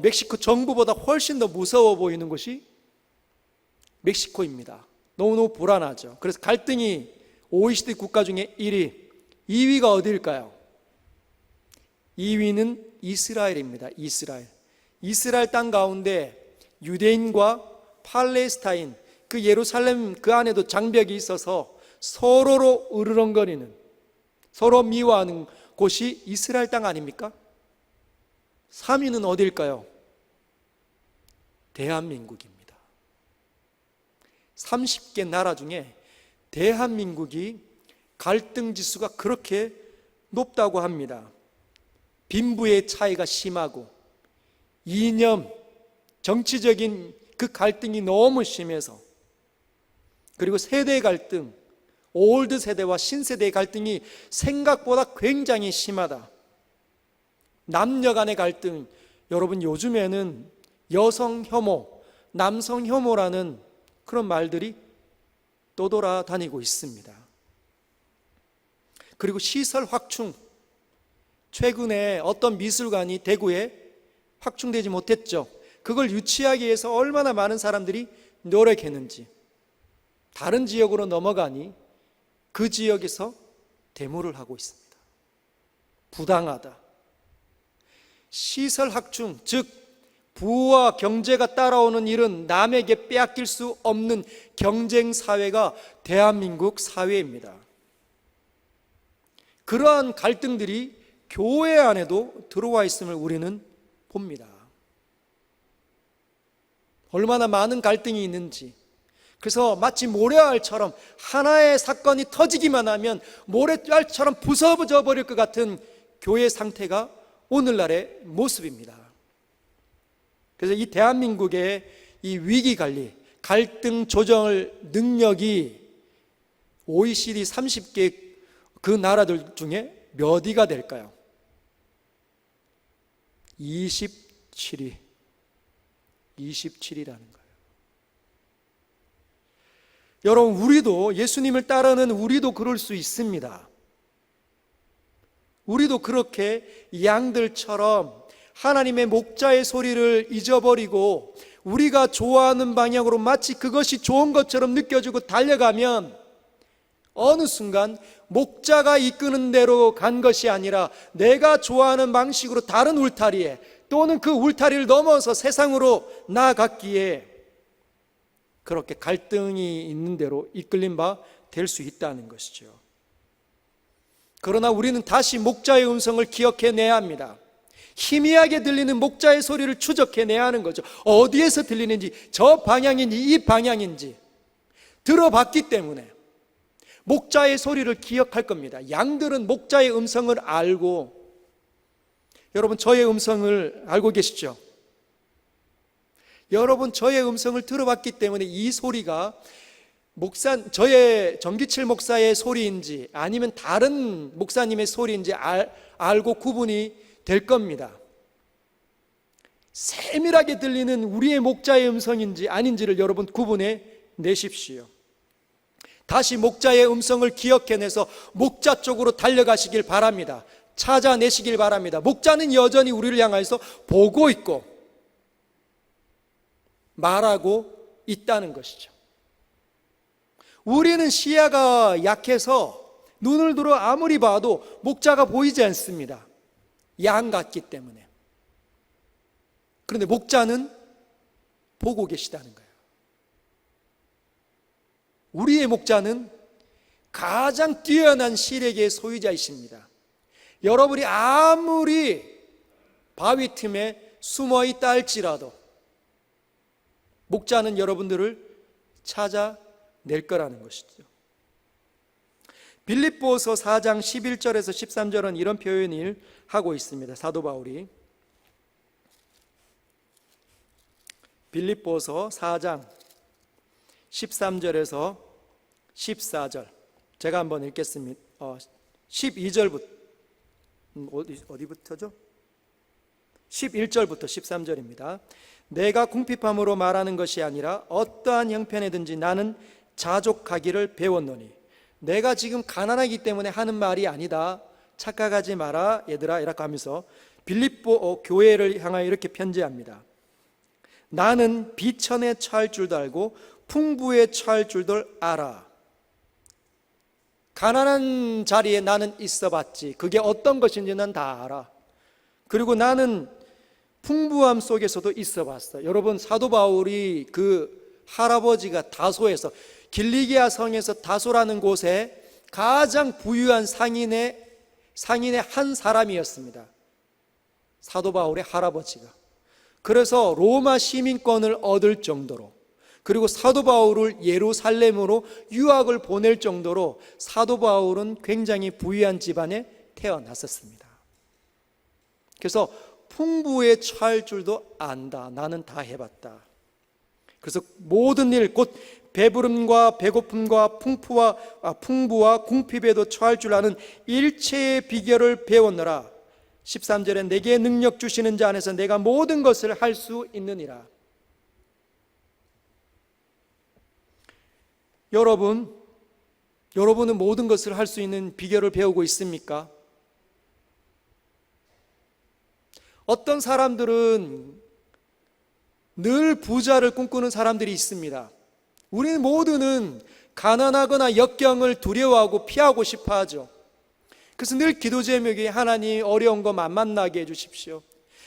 Speaker 1: 멕시코 정부보다 훨씬 더 무서워 보이는 곳이 멕시코입니다. 너무너무 불안하죠. 그래서 갈등이 OECD 국가 중에 1위, 2위가 어디일까요? 2위는 이스라엘입니다. 이스라엘 땅 가운데 유대인과 팔레스타인, 그 예루살렘 그 안에도 장벽이 있어서 서로로 으르렁거리는, 서로 미워하는 곳이 이스라엘 땅 아닙니까? 3위는 어디일까요? 대한민국입니다. 30개 나라 중에 대한민국이 갈등 지수가 그렇게 높다고 합니다. 빈부의 차이가 심하고 이념, 정치적인 그 갈등이 너무 심해서, 그리고 세대 갈등, 올드 세대와 신세대의 갈등이 생각보다 굉장히 심하다. 남녀 간의 갈등, 여러분 요즘에는 여성 혐오, 남성 혐오라는 그런 말들이 떠돌아다니고 있습니다. 그리고 시설 확충, 최근에 어떤 미술관이 대구에 확충되지 못했죠. 그걸 유치하기 위해서 얼마나 많은 사람들이 노력했는지, 다른 지역으로 넘어가니 그 지역에서 데모를 하고 있습니다. 부당하다. 시설 확충, 즉 부와 경제가 따라오는 일은 남에게 빼앗길 수 없는 경쟁 사회가 대한민국 사회입니다. 그러한 갈등들이 교회 안에도 들어와 있음을 우리는 봅니다. 얼마나 많은 갈등이 있는지. 그래서 마치 모래알처럼 하나의 사건이 터지기만 하면 모래알처럼 부서져 버릴 것 같은 교회 상태가 오늘날의 모습입니다. 그래서 이 대한민국의 이 위기 관리, 갈등 조정을 능력이 OECD 30개 그 나라들 중에 몇 위가 될까요? 27위. 27위라는 거예요. 여러분, 우리도 예수님을 따르는 우리도 그럴 수 있습니다. 우리도 그렇게 양들처럼 하나님의 목자의 소리를 잊어버리고 우리가 좋아하는 방향으로 마치 그것이 좋은 것처럼 느껴지고 달려가면 어느 순간 목자가 이끄는 대로 간 것이 아니라 내가 좋아하는 방식으로 다른 울타리에 또는 그 울타리를 넘어서 세상으로 나아갔기에 그렇게 갈등이 있는 대로 이끌린 바 될 수 있다는 것이죠. 그러나 우리는 다시 목자의 음성을 기억해내야 합니다. 희미하게 들리는 목자의 소리를 추적해내야 하는 거죠. 어디에서 들리는지, 저 방향인지 이 방향인지 들어봤기 때문에 목자의 소리를 기억할 겁니다. 양들은 목자의 음성을 알고, 여러분 저의 음성을 알고 계시죠? 여러분 저의 음성을 들어봤기 때문에 이 소리가 저의 정기칠 목사의 소리인지 아니면 다른 목사님의 소리인지 알고 구분이 될 겁니다. 세밀하게 들리는 우리의 목자의 음성인지 아닌지를 여러분 구분해 내십시오. 다시 목자의 음성을 기억해내서 목자 쪽으로 달려가시길 바랍니다. 찾아내시길 바랍니다. 목자는 여전히 우리를 향해서 보고 있고 말하고 있다는 것이죠. 우리는 시야가 약해서 눈을 들어 아무리 봐도 목자가 보이지 않습니다. 양 같기 때문에. 그런데 목자는 보고 계시다는 거예요. 우리의 목자는 가장 뛰어난 시력의 소유자이십니다. 여러분이 아무리 바위 틈에 숨어 있다 할지라도 목자는 여러분들을 찾아낼 거라는 것이죠. 빌립보서 4장 11절에서 13절은 이런 표현을 하고 있습니다. 사도 바울이 빌립보서 4장 13절에서 14절 제가 한번 읽겠습니다. 12절부터 어디부터죠? 11절부터 13절입니다. 내가 궁핍함으로 말하는 것이 아니라 어떠한 형편이든지 나는 자족하기를 배웠노니 내가 지금 가난하기 때문에 하는 말이 아니다. 착각하지 마라 얘들아 이라고 하면서 빌립보 교회를 향하여 이렇게 편지합니다. 나는 비천에 처할 줄도 알고 풍부에 처할 줄도 알아. 가난한 자리에 나는 있어봤지. 그게 어떤 것인지 난 다 알아. 그리고 나는 풍부함 속에서도 있어봤어. 여러분 사도 바울이 그 할아버지가 다소에서 길리기아 성에서 다소라는 곳에 가장 부유한 상인의 한 사람이었습니다. 사도 바울의 할아버지가. 그래서 로마 시민권을 얻을 정도로, 그리고 사도 바울을 예루살렘으로 유학을 보낼 정도로 사도 바울은 굉장히 부유한 집안에 태어났었습니다. 그래서 풍부에 처할 줄도 안다. 나는 다 해봤다. 그래서 모든 일, 곧 배부름과 배고픔과 풍부와 궁핍에도 처할 줄 아는 일체의 비결을 배웠노라. 13절에 내게 능력 주시는 자 안에서 내가 모든 것을 할 수 있느니라. 여러분은 모든 것을 할 수 있는 비결을 배우고 있습니까? 어떤 사람들은 늘 부자를 꿈꾸는 사람들이 있습니다. 우리는 모두는 가난하거나 역경을 두려워하고 피하고 싶어 하죠. 그래서 늘 기도 제목이 하나님 어려운 거 안 만나게 해주십시오.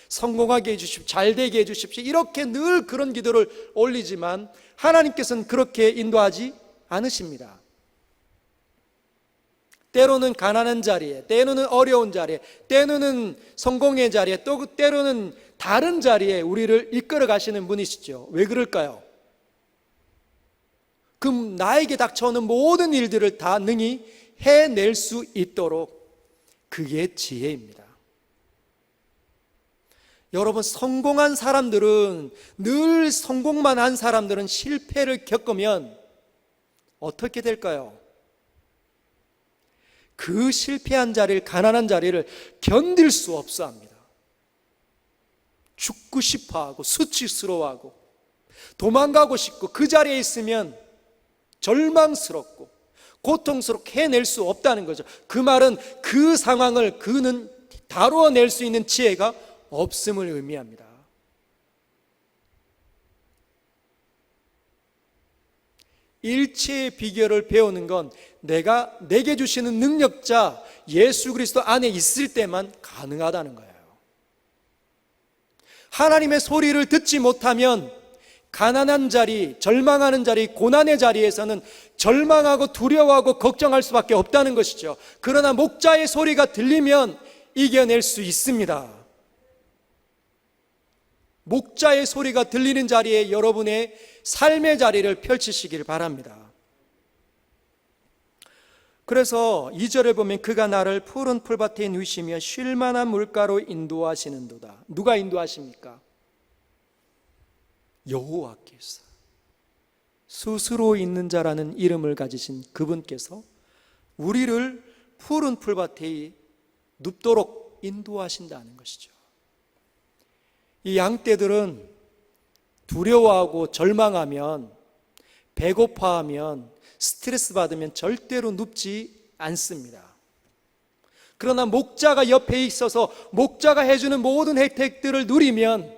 Speaker 1: 성공하게 해주십시오. 잘되게 해주십시오. 이렇게 늘 그런 기도를 올리지만 하나님께서는 그렇게 인도하지 않으십니다. 때로는 가난한 자리에, 때로는 어려운 자리에, 때로는 성공의 자리에, 또 때로는 다른 자리에 우리를 이끌어 가시는 분이시죠. 왜 그럴까요? 그럼 나에게 닥쳐오는 모든 일들을 다 능히 해낼 수 있도록 그게 지혜입니다. 여러분 성공한 사람들은, 늘 성공만 한 사람들은 실패를 겪으면 어떻게 될까요? 그 실패한 자리를, 가난한 자리를 견딜 수 없어 합니다. 죽고 싶어 하고 수치스러워하고 도망가고 싶고 그 자리에 있으면 절망스럽고 고통스럽게 해낼 수 없다는 거죠. 그 말은 그 상황을 그는 다루어낼 수 있는 지혜가 없음을 의미합니다. 일체의 비결을 배우는 건 내가 내게 주시는 능력자 예수 그리스도 안에 있을 때만 가능하다는 거예요. 하나님의 소리를 듣지 못하면 가난한 자리, 절망하는 자리, 고난의 자리에서는 절망하고 두려워하고 걱정할 수밖에 없다는 것이죠. 그러나 목자의 소리가 들리면 이겨낼 수 있습니다. 목자의 소리가 들리는 자리에 여러분의 삶의 자리를 펼치시길 바랍니다. 그래서 2절에 보면 그가 나를 푸른 풀밭에 누이시며 쉴 만한 물가로 인도하시는도다. 누가 인도하십니까? 여호와께서, 스스로 있는 자라는 이름을 가지신 그분께서 우리를 푸른 풀밭에 눕도록 인도하신다는 것이죠. 이 양떼들은 두려워하고 절망하면, 배고파하면, 스트레스 받으면 절대로 눕지 않습니다. 그러나 목자가 옆에 있어서 목자가 해주는 모든 혜택들을 누리면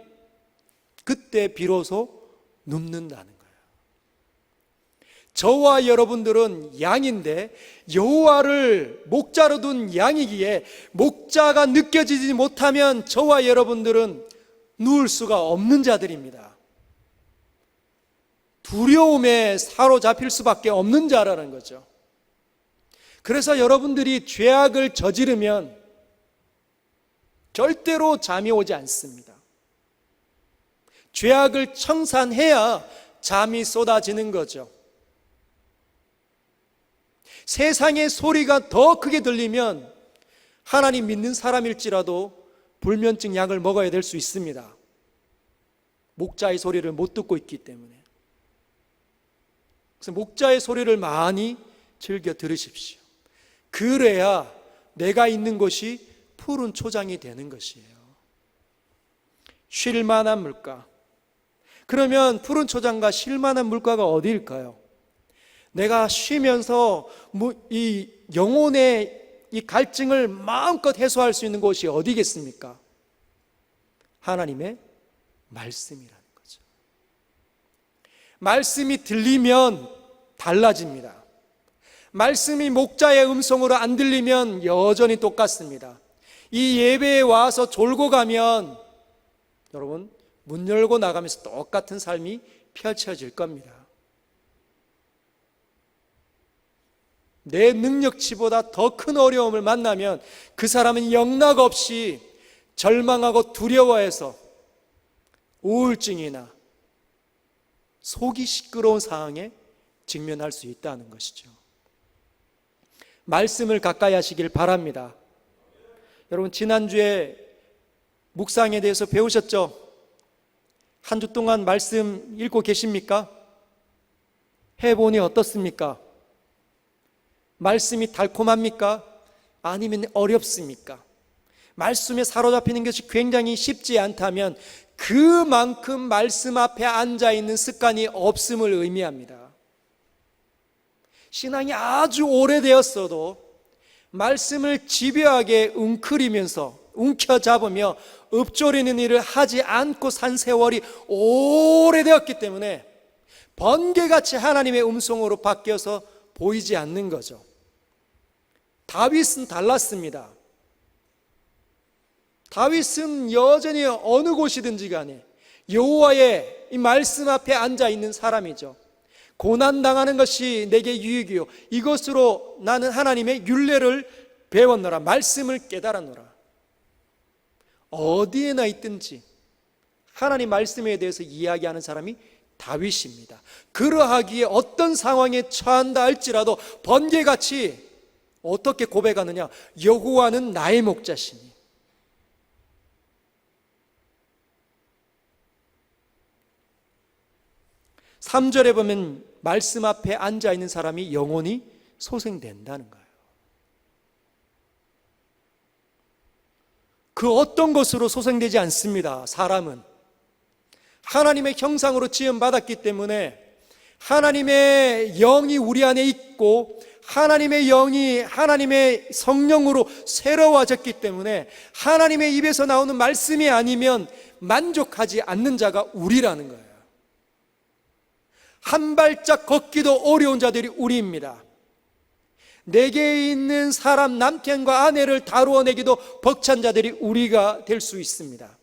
Speaker 1: 그때 비로소 눕는다는 거예요. 저와 여러분들은 양인데 여호와를 목자로 둔 양이기에 목자가 느껴지지 못하면 저와 여러분들은 누울 수가 없는 자들입니다. 두려움에 사로잡힐 수밖에 없는 자라는 거죠. 그래서 여러분들이 죄악을 저지르면 절대로 잠이 오지 않습니다. 죄악을 청산해야 잠이 쏟아지는 거죠. 세상의 소리가 더 크게 들리면 하나님 믿는 사람일지라도 불면증 약을 먹어야 될 수 있습니다. 목자의 소리를 못 듣고 있기 때문에. 그래서 목자의 소리를 많이 즐겨 들으십시오. 그래야 내가 있는 곳이 푸른 초장이 되는 것이에요. 쉴 만한 물가. 그러면 푸른 초장과 쉴 만한 물가가 어디일까요? 내가 쉬면서 이 영혼의 이 갈증을 마음껏 해소할 수 있는 곳이 어디겠습니까? 하나님의 말씀이라는 거죠. 말씀이 들리면 달라집니다. 말씀이 목자의 음성으로 안 들리면 여전히 똑같습니다. 이 예배에 와서 졸고 가면 여러분 문 열고 나가면서 똑같은 삶이 펼쳐질 겁니다. 내 능력치보다 더 큰 어려움을 만나면 그 사람은 영락없이 절망하고 두려워해서 우울증이나 속이 시끄러운 상황에 직면할 수 있다는 것이죠. 말씀을 가까이 하시길 바랍니다. 여러분 지난주에 묵상에 대해서 배우셨죠? 한 주 동안 말씀 읽고 계십니까? 해보니 어떻습니까? 말씀이 달콤합니까? 아니면 어렵습니까? 말씀에 사로잡히는 것이 굉장히 쉽지 않다면 그만큼 말씀 앞에 앉아있는 습관이 없음을 의미합니다. 신앙이 아주 오래되었어도 말씀을 집요하게 웅크리면서 움켜잡으며 읊조리는 일을 하지 않고 산 세월이 오래되었기 때문에 번개같이 하나님의 음성으로 바뀌어서 보이지 않는 거죠. 다윗은 달랐습니다. 다윗은 여전히 어느 곳이든지 간에 여호와의 이 말씀 앞에 앉아 있는 사람이죠. 고난당하는 것이 내게 유익이요 이것으로 나는 하나님의 율례를 배웠노라. 말씀을 깨달았노라. 어디에나 있든지 하나님 말씀에 대해서 이야기하는 사람이 다윗입니다. 그러하기에 어떤 상황에 처한다 할지라도 번개같이 어떻게 고백하느냐? 여호와는 나의 목자시니. 3절에 보면 말씀 앞에 앉아 있는 사람이 영원히 소생된다는 거예요. 그 어떤 것으로 소생되지 않습니다. 사람은 하나님의 형상으로 지음받았기 때문에 하나님의 영이 우리 안에 있고 하나님의 영이 하나님의 성령으로 새로워졌기 때문에 하나님의 입에서 나오는 말씀이 아니면 만족하지 않는 자가 우리라는 거예요. 한 발짝 걷기도 어려운 자들이 우리입니다. 내게 있는 사람, 남편과 아내를 다루어내기도 벅찬 자들이 우리가 될 수 있습니다.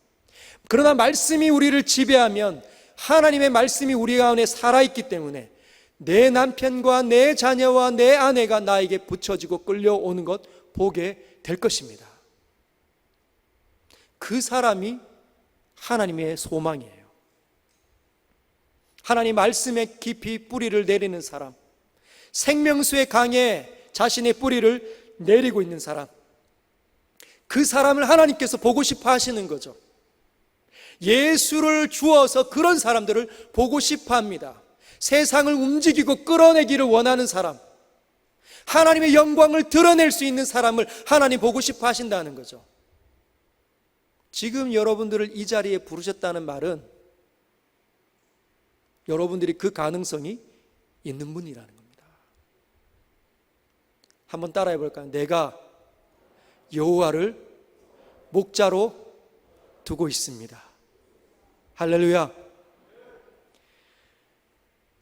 Speaker 1: 그러나 말씀이 우리를 지배하면, 하나님의 말씀이 우리 가운데 살아있기 때문에 내 남편과 내 자녀와 내 아내가 나에게 붙여지고 끌려오는 것 보게 될 것입니다. 그 사람이 하나님의 소망이에요. 하나님 말씀에 깊이 뿌리를 내리는 사람, 생명수의 강에 자신의 뿌리를 내리고 있는 사람, 그 사람을 하나님께서 보고 싶어 하시는 거죠. 예수를 주어서 그런 사람들을 보고 싶어 합니다. 세상을 움직이고 끌어내기를 원하는 사람, 하나님의 영광을 드러낼 수 있는 사람을 하나님 보고 싶어 하신다는 거죠. 지금 여러분들을 이 자리에 부르셨다는 말은 여러분들이 그 가능성이 있는 분이라는 겁니다. 한번 따라해 볼까요? 내가 여호와를 목자로 두고 있습니다. 할렐루야.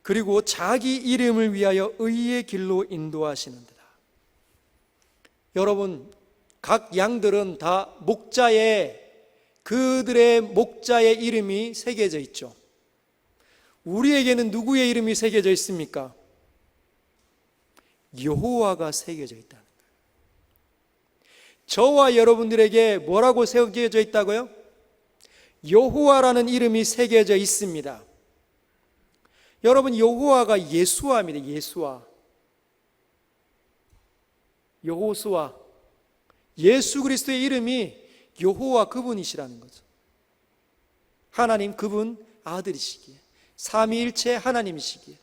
Speaker 1: 그리고 자기 이름을 위하여 의의 길로 인도하시는 데다. 여러분, 각 양들은 다 그들의 목자의 이름이 새겨져 있죠. 우리에게는 누구의 이름이 새겨져 있습니까? 여호와가 새겨져 있다는 거예요. 저와 여러분들에게 뭐라고 새겨져 있다고요? 여호와라는 이름이 새겨져 있습니다. 여러분, 여호와가 예수아입니다. 여호수아, 예수 그리스도의 이름이 여호와, 그분이시라는 거죠. 하나님, 그분 아들이시기에, 삼위일체 하나님이시기에,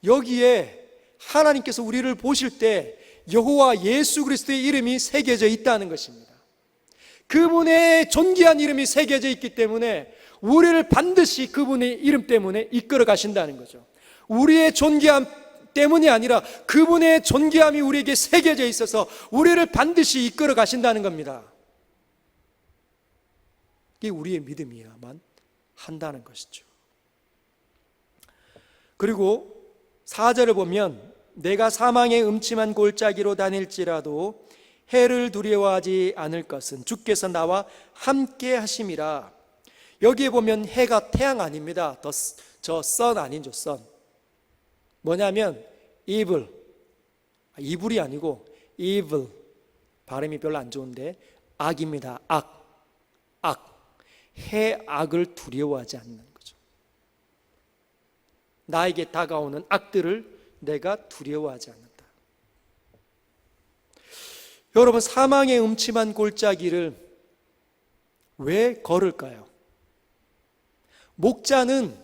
Speaker 1: 여기에 하나님께서 우리를 보실 때 여호와 예수 그리스도의 이름이 새겨져 있다는 것입니다. 그분의 존귀한 이름이 새겨져 있기 때문에 우리를 반드시 그분의 이름 때문에 이끌어 가신다는 거죠. 우리의 존귀함 때문이 아니라 그분의 존귀함이 우리에게 새겨져 있어서 우리를 반드시 이끌어 가신다는 겁니다. 이게 우리의 믿음이야만 한다는 것이죠. 그리고 4절을 보면 내가 사망의 음침한 골짜기로 다닐지라도 해를 두려워하지 않을 것은 주께서 나와 함께 하심이라. 여기에 보면 해가 태양 아닙니다. 저 선 아니죠, 선. 뭐냐면 이불이 아니고 evil, 발음이 별로 안 좋은데 악입니다. 악. 해악을 두려워하지 않는 거죠. 나에게 다가오는 악들을 내가 두려워하지 않는다. 여러분, 사망의 음침한 골짜기를 왜 걸을까요? 목자는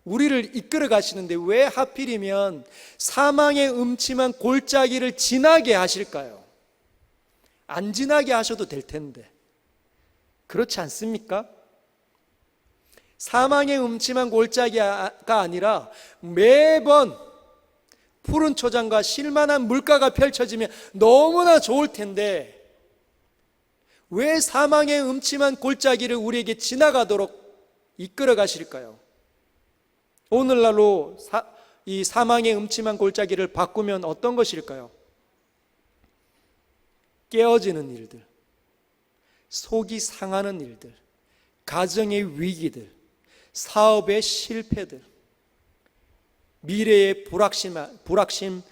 Speaker 1: 우리를 이끌어 가시는데 왜 하필이면 사망의 음침한 골짜기를 지나게 하실까요? 안 지나게 하셔도 될 텐데. 그렇지 않습니까? 사망의 음침한 골짜기가 아니라 매번 푸른 초장과 쉴만한 물가가 펼쳐지면 너무나 좋을 텐데 왜 사망의 음침한 골짜기를 우리에게 지나가도록 이끌어 가실까요? 오늘날로 이 사망의 음침한 골짜기를 바꾸면 어떤 것일까요? 깨어지는 일들, 속이 상하는 일들, 가정의 위기들, 사업의 실패들, 미래의 불확실함들.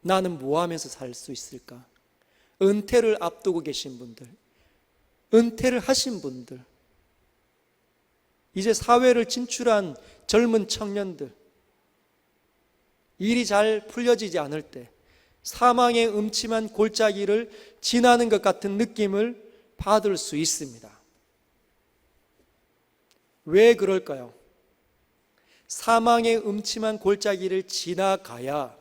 Speaker 1: 나는 뭐 하면서 살 수 있을까? 은퇴를 앞두고 계신 분들, 은퇴를 하신 분들, 이제 사회를 진출한 젊은 청년들, 일이 잘 풀려지지 않을 때 사망의 음침한 골짜기를 지나는 것 같은 느낌을 받을 수 있습니다. 왜 그럴까요? 사망의 음침한 골짜기를 지나가야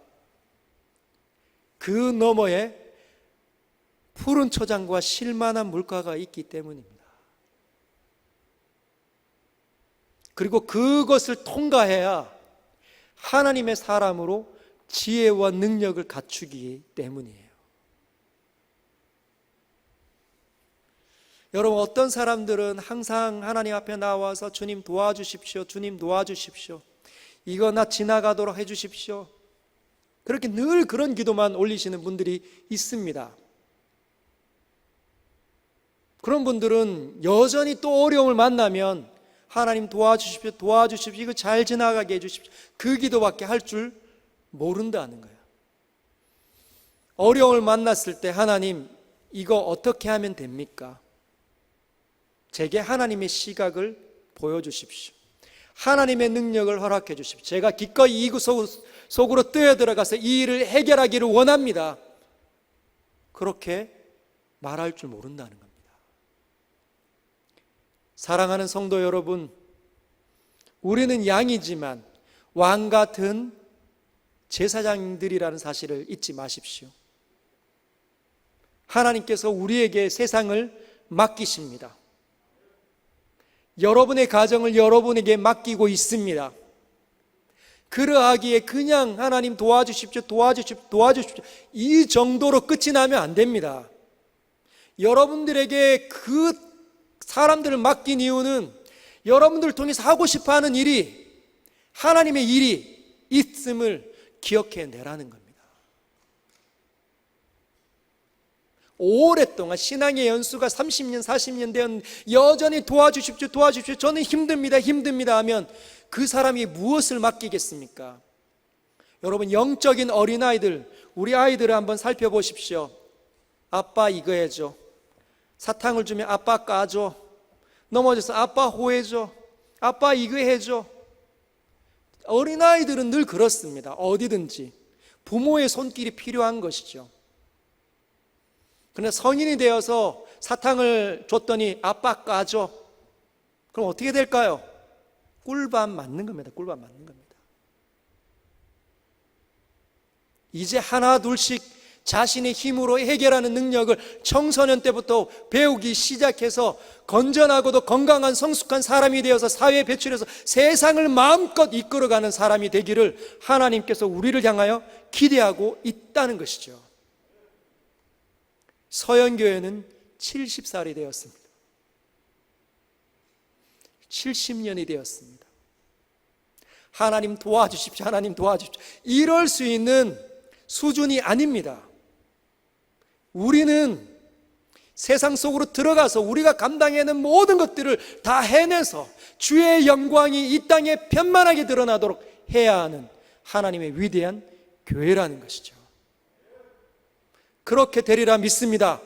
Speaker 1: 그 너머에 푸른 초장과 쉴만한 물가가 있기 때문입니다. 그리고 그것을 통과해야 하나님의 사람으로 지혜와 능력을 갖추기 때문이에요. 여러분, 어떤 사람들은 항상 하나님 앞에 나와서 주님 도와주십시오, 주님 도와주십시오, 이거 나 지나가도록 해주십시오, 그렇게 늘 그런 기도만 올리시는 분들이 있습니다. 그런 분들은 여전히 또 어려움을 만나면 하나님 도와주십시오, 도와주십시오, 이거 잘 지나가게 해주십시오, 그 기도밖에 할 줄 모른다는 거예요. 어려움을 만났을 때 하나님 이거 어떻게 하면 됩니까? 제게 하나님의 시각을 보여주십시오, 하나님의 능력을 허락해 주십시오, 제가 기꺼이 이구 속으로 뛰어들어가서 이 일을 해결하기를 원합니다. 그렇게 말할 줄 모른다는 겁니다. 사랑하는 성도 여러분, 우리는 양이지만 왕 같은 제사장들이라는 사실을 잊지 마십시오. 하나님께서 우리에게 세상을 맡기십니다. 여러분의 가정을 여러분에게 맡기고 있습니다. 그러하기에 그냥 하나님 도와주십시오, 도와주십시오, 도와주십시오, 이 정도로 끝이 나면 안 됩니다. 여러분들에게 그 사람들을 맡긴 이유는 여러분들을 통해서 하고 싶어하는 일이, 하나님의 일이 있음을 기억해내라는 겁니다. 오랫동안 신앙의 연수가 30년, 40년 되었는데 여전히 도와주십시오, 도와주십시오, 저는 힘듭니다, 힘듭니다 하면 그 사람이 무엇을 맡기겠습니까? 여러분, 영적인 어린아이들, 우리 아이들을 한번 살펴보십시오. 아빠 이거 해줘, 사탕을 주면 아빠 까줘, 넘어져서 아빠 호해줘, 아빠 이거 해줘. 어린아이들은 늘 그렇습니다. 어디든지 부모의 손길이 필요한 것이죠. 그러나 성인이 되어서 사탕을 줬더니 아빠 까줘, 그럼 어떻게 될까요? 꿀밤 맞는 겁니다. 꿀밤 맞는 겁니다. 이제 하나 둘씩 자신의 힘으로 해결하는 능력을 청소년 때부터 배우기 시작해서 건전하고도 건강한 성숙한 사람이 되어서 사회에 배출해서 세상을 마음껏 이끌어가는 사람이 되기를 하나님께서 우리를 향하여 기대하고 있다는 것이죠. 서연교회는 70살이 되었습니다. 70년이 되었습니다. 하나님 도와주십시오, 하나님 도와주십시오, 이럴 수 있는 수준이 아닙니다. 우리는 세상 속으로 들어가서 우리가 감당해야 하는 모든 것들을 다 해내서 주의 영광이 이 땅에 편만하게 드러나도록 해야 하는 하나님의 위대한 교회라는 것이죠. 그렇게 되리라 믿습니다.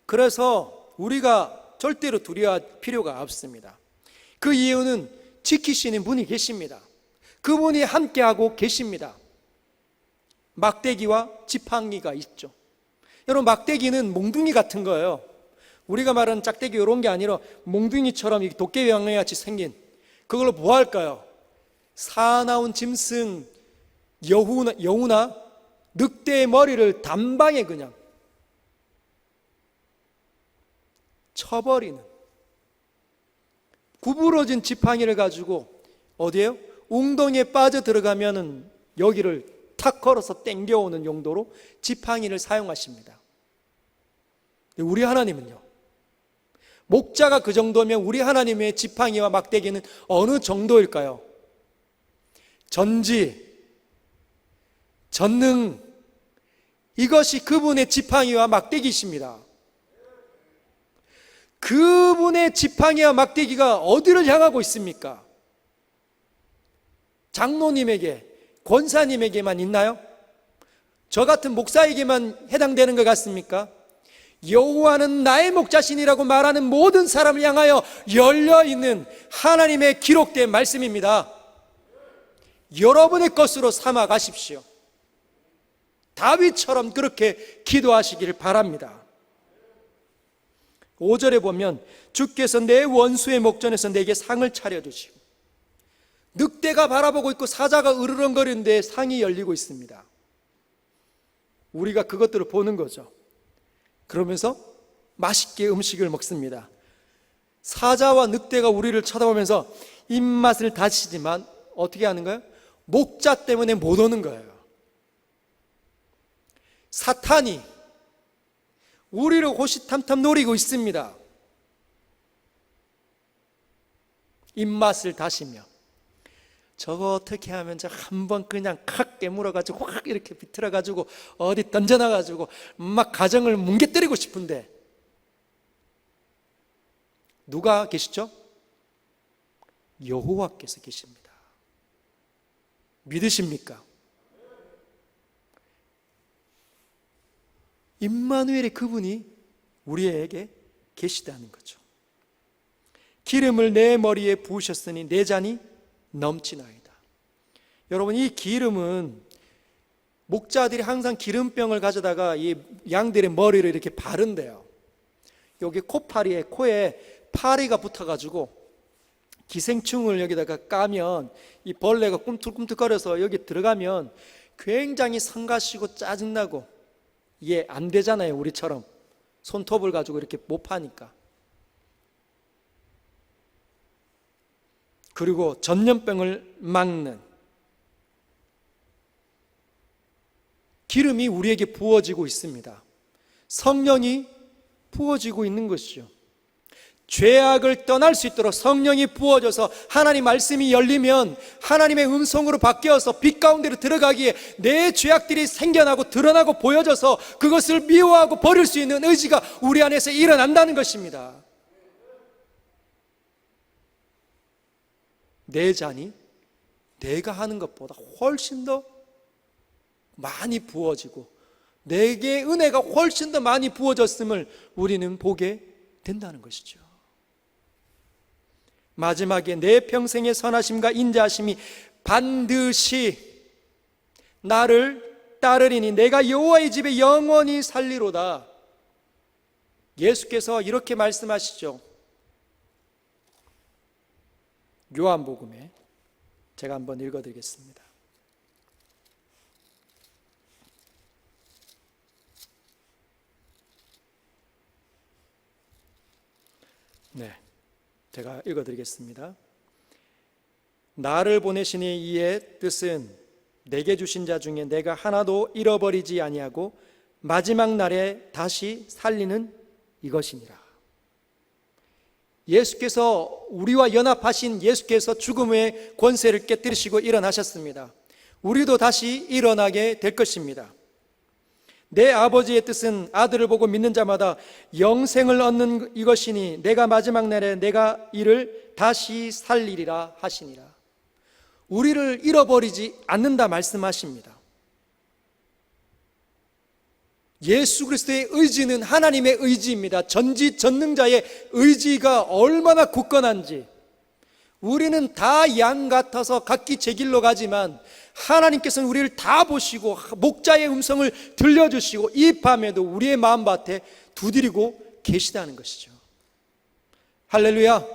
Speaker 1: 그래서 우리가 절대로 두려워할 필요가 없습니다. 그 이유는 지키시는 분이 계십니다. 그분이 함께하고 계십니다. 막대기와 지팡이가 있죠. 여러분, 막대기는 몽둥이 같은 거예요. 우리가 말하는 짝대기 이런 게 아니라 몽둥이처럼 도깨비 왕래같이 생긴, 그걸로 뭐 할까요? 사나운 짐승 여우나 늑대의 머리를 단방에 그냥 쳐버리는, 구부러진 지팡이를 가지고 어디에요? 웅덩이에 빠져 들어가면은 여기를 탁 걸어서 땡겨오는 용도로 지팡이를 사용하십니다. 우리 하나님은요, 목자가 그 정도면 우리 하나님의 지팡이와 막대기는 어느 정도일까요? 전지, 전능, 이것이 그분의 지팡이와 막대기이십니다. 그분의 지팡이와 막대기가 어디를 향하고 있습니까? 장로님에게, 권사님에게만 있나요? 저 같은 목사에게만 해당되는 것 같습니까? 여호와는 나의 목자신이라고 말하는 모든 사람을 향하여 열려있는 하나님의 기록된 말씀입니다. 여러분의 것으로 삼아 가십시오. 다윗처럼 그렇게 기도하시길 바랍니다. 5절에 보면 주께서 내 원수의 목전에서 내게 상을 차려주시고, 늑대가 바라보고 있고 사자가 으르렁거리는데 상이 열리고 있습니다. 우리가 그것들을 보는 거죠. 그러면서 맛있게 음식을 먹습니다. 사자와 늑대가 우리를 쳐다보면서 입맛을 다시지만 어떻게 하는 거예요? 목자 때문에 못 오는 거예요. 사탄이 우리를 호시탐탐 노리고 있습니다. 입맛을 다시며 저거 어떻게 하면 저 한번 그냥 칵 깨물어가지고 확 이렇게 비틀어가지고 어디 던져놔가지고 막 가정을 뭉개뜨리고 싶은데 누가 계시죠? 여호와께서 계십니다. 믿으십니까? 임마누엘의 그분이 우리에게 계시다는 거죠. 기름을 내 머리에 부으셨으니 내 잔이 넘치나이다. 여러분, 이 기름은 목자들이 항상 기름병을 가져다가 이 양들의 머리를 이렇게 바른대요. 여기 코파리에, 코에 파리가 붙어가지고 기생충을 여기다가 까면 이 벌레가 꿈틀꿈틀거려서 여기 들어가면 굉장히 성가시고 짜증나고 이게 안 되잖아요. 우리처럼 손톱을 가지고 이렇게 못 파니까. 그리고 전염병을 막는 기름이 우리에게 부어지고 있습니다. 성령이 부어지고 있는 것이죠. 죄악을 떠날 수 있도록 성령이 부어져서 하나님 말씀이 열리면 하나님의 음성으로 바뀌어서 빛 가운데로 들어가기에 내 죄악들이 생겨나고 드러나고 보여져서 그것을 미워하고 버릴 수 있는 의지가 우리 안에서 일어난다는 것입니다. 내 잔이 내가 하는 것보다 훨씬 더 많이 부어지고 내게 은혜가 훨씬 더 많이 부어졌음을 우리는 보게 된다는 것이죠. 마지막에 내 평생의 선하심과 인자하심이 반드시 나를 따르리니 내가 여호와의 집에 영원히 살리로다. 예수께서 이렇게 말씀하시죠. 요한복음에 제가 한번 읽어드리겠습니다. 네, 제가 읽어드리겠습니다. 나를 보내시니 이의 뜻은 내게 주신 자 중에 내가 하나도 잃어버리지 아니하고 마지막 날에 다시 살리는 이것이니라. 예수께서 우리와 연합하신 예수께서 죽음의 권세를 깨뜨리시고 일어나셨습니다. 우리도 다시 일어나게 될 것입니다. 내 아버지의 뜻은 아들을 보고 믿는 자마다 영생을 얻는 이것이니 내가 마지막 날에 내가 이를 다시 살리리라 하시니라. 우리를 잃어버리지 않는다 말씀하십니다. 예수 그리스도의 의지는 하나님의 의지입니다. 전지전능자의 의지가 얼마나 굳건한지. 우리는 다 양 같아서 각기 제 길로 가지만 하나님께서는 우리를 다 보시고 목자의 음성을 들려주시고 이 밤에도 우리의 마음밭에 두드리고 계시다는 것이죠. 할렐루야.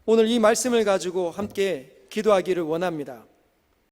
Speaker 1: 오늘 이 말씀을 가지고 함께 기도하기를 원합니다.